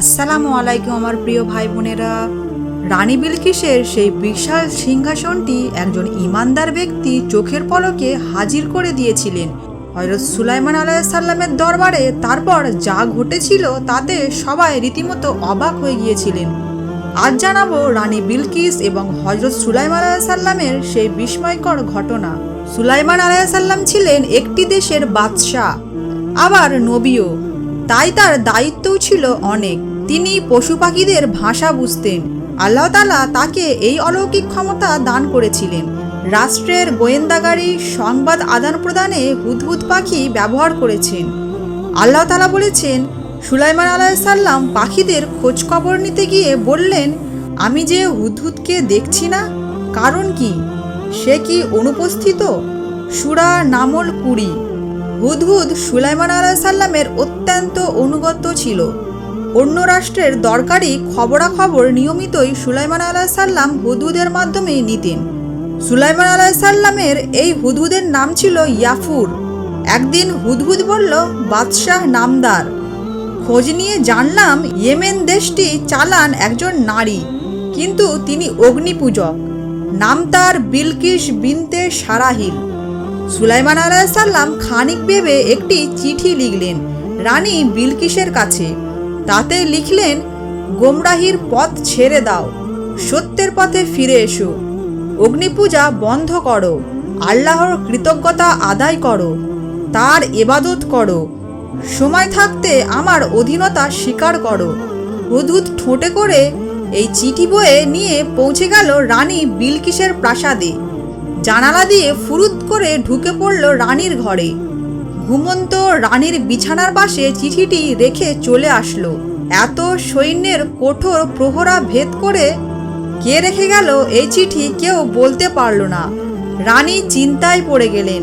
আসসালামু আলাইকুম আমার প্রিয় ভাই বোনেরা। রানী বিলকিসের সেই বিশাল সিংহাসনটি একজন ইমানদার ব্যক্তি চোখের পলকে হাজির করে দিয়েছিলেন হযরত সুলাইমান আলাইহিসসালামের দরবারে। তারপর যা ঘটেছিল তাতে সবাই রীতিমতো অবাক হয়ে গিয়েছিলেন। আজ জানাবো রানী বিলকিস এবং হযরত সুলাইমান আলাইহিসসালামের সেই বিস্ময়কর ঘটনা। সুলাইমান আলাইহিসসালাম ছিলেন একটি দেশের বাদশাহ, আবার নবীও, তাই তার দায়িত্বও ছিল অনেক। তিনি পশু পাখিদের ভাষা বুঝতেন। আল্লাহ তাআলা তাকে এই অলৌকিক ক্ষমতা দান করেছিলেন। রাষ্ট্রের গোয়েন্দাগারি সংবাদ আদান প্রদানে হুদহুদ পাখি ব্যবহার করেছেন। আল্লাহ তাআলা বলেছেন, সুলাইমান আলাইহিসসালাম পাখিদের খোঁজ খবর নিতে গিয়ে বললেন, আমি যে হুদহুদকে দেখছি না, কারণ কি? সে কি অনুপস্থিত? সূরা নামল 20। হুদহুদ সুলাইমান আলাইহিসসালামের অত্যন্ত অনুগত ছিল। অন্য রাষ্ট্রের দরকারি খবরাখবর নিয়মিতই সুলাইমান আলাইহিসসালাম হুদহুদের মাধ্যমে নিতেন। সুলাইমান আলাইহিসসালামের এই হুদহুদের নাম ছিল ইয়াফুর। একদিন হুদহুদ বলল, বাদশাহ নামদার, খোঁজ নিয়ে জানলাম ইয়েমেন দেশটি চালান একজন নারী, কিন্তু তিনি অগ্নিপূজক। নাম তার বিলকিস বিনতে সারাহিল। সুলাইমান আলাইহিসসালাম খানিক ভেবে একটি চিঠি লিখলেন রানী বিলকিসের কাছে। তাতে লিখলেন, গোমরাহির পথ ছেড়ে দাও, সত্যের পথে ফিরে এসো, অগ্নিপূজা বন্ধ করো, আল্লাহর কৃতজ্ঞতা আদায় করো, তার ইবাদত করো, সময় থাকতে আমার অধীনতা স্বীকার করো। হুদহুদ ঠোঁটে করে এই চিঠি বয়ে নিয়ে পৌঁছে গেল রানী বিলকিসের প্রাসাদে। জানালা দিয়ে ফুরুত করে ঢুকে পড়ল রানীর ঘরে। ঘুমন্ত রানীর বিছানার পাশে চিঠিটি রেখে চলে আসলো। এত সৈন্যের কঠোর প্রহরা ভেদ করে কে রেখে গেল এই চিঠি কেউ বলতে পারল না। রানী চিন্তায় পড়ে গেলেন।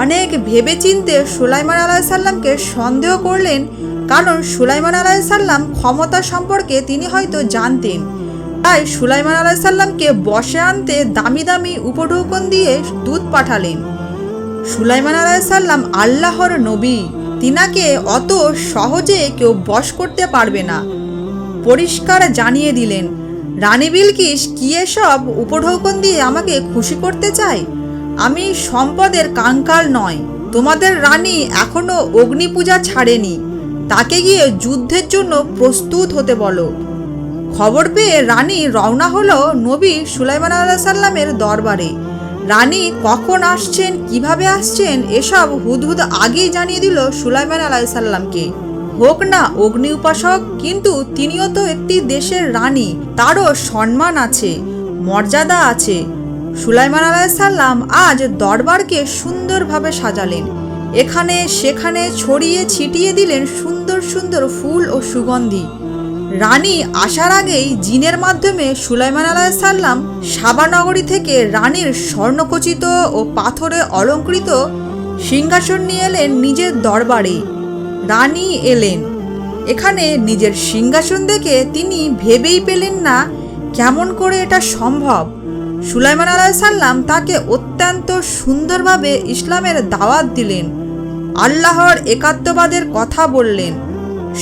অনেক ভেবেচিন্তে সুলাইমান আলাইহিসসালামকে সন্দেহ করলেন, কারণ সুলাইমান আলাইহিসসালাম ক্ষমতা সম্পর্কে তিনি হয়তো জানতেন। তাই সুলাইমান আলাইহিসসালামকে বশে আনতে দামি দামি উপঢৌকন দিয়ে দূত পাঠালেন। সুলাইমান আলাইহিসসালাম আল্লাহর নবী, তিনাকে অত সহজে কেউ বশ করতে পারবে না। পরিষ্কার জানিয়ে দিলেন, রানী বিলকিস কি এসব উপঢৌকন দিয়ে আমাকে খুশি করতে চায়? আমি সম্পদের কাঙ্গাল নয়। তোমাদের রানী এখনো অগ্নিপূজা ছাড়েনি, তাকে গিয়ে যুদ্ধের জন্য প্রস্তুত হতে বলো। খবর পেয়ে রানী রওনা হলো নবী সুলাইমান আলাইহিসসালামের দরবারে। রানী কখন আসছেন, কিভাবে আসছেন, এসব হুদহুদ আগেই জানিয়ে দিল সুলাইমান আলাইহিসসালামকে। হোক না অগ্নি উপাসক, কিন্তু তিনিও তো একটি দেশের রানী, তারও সম্মান আছে, মর্যাদা আছে। সুলাইমান আলাইহিসসালাম আজ দরবারকে সুন্দরভাবে সাজালেন। এখানে সেখানে ছড়িয়ে ছিটিয়ে দিলেন সুন্দর সুন্দর ফুল ও সুগন্ধি। রানী আসার আগেই জিনের মাধ্যমে সুলাইমান আলাইহিসসালাম সাবা নগরী থেকে রানীর স্বর্ণখচিত ও পাথরে অলঙ্কৃত সিংহাসন নিয়ে এলেন নিজের দরবারে। রানী এলেন। এখানে নিজের সিংহাসন দেখে তিনি ভেবেই পেলেন না কেমন করে এটা সম্ভব। সুলাইমান আলাইহিসসালাম তাকে অত্যন্ত সুন্দরভাবে ইসলামের দাওয়াত দিলেন, আল্লাহর একাত্মবাদের কথা বললেন।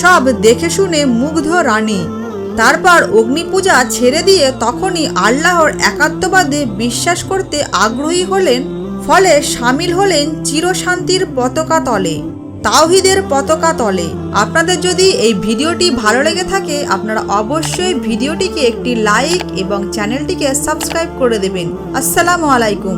সব দেখে শুনে মুগ্ধ রানী তারপর অগ্নিপূজা ছেড়ে দিয়ে তখনই আল্লাহর একাত্মবাদে বিশ্বাস করতে আগ্রহী হলেন। ফলে সামিল হলেন চিরশান্তির পতাকা তলে, তাওহীদের পতাকা তলে। আপনাদের যদি এই ভিডিওটি ভালো লেগে থাকে, আপনারা অবশ্যই ভিডিওটিকে একটি লাইক এবং চ্যানেলটিকে সাবস্ক্রাইব করে দেবেন। আসসালামু আলাইকুম।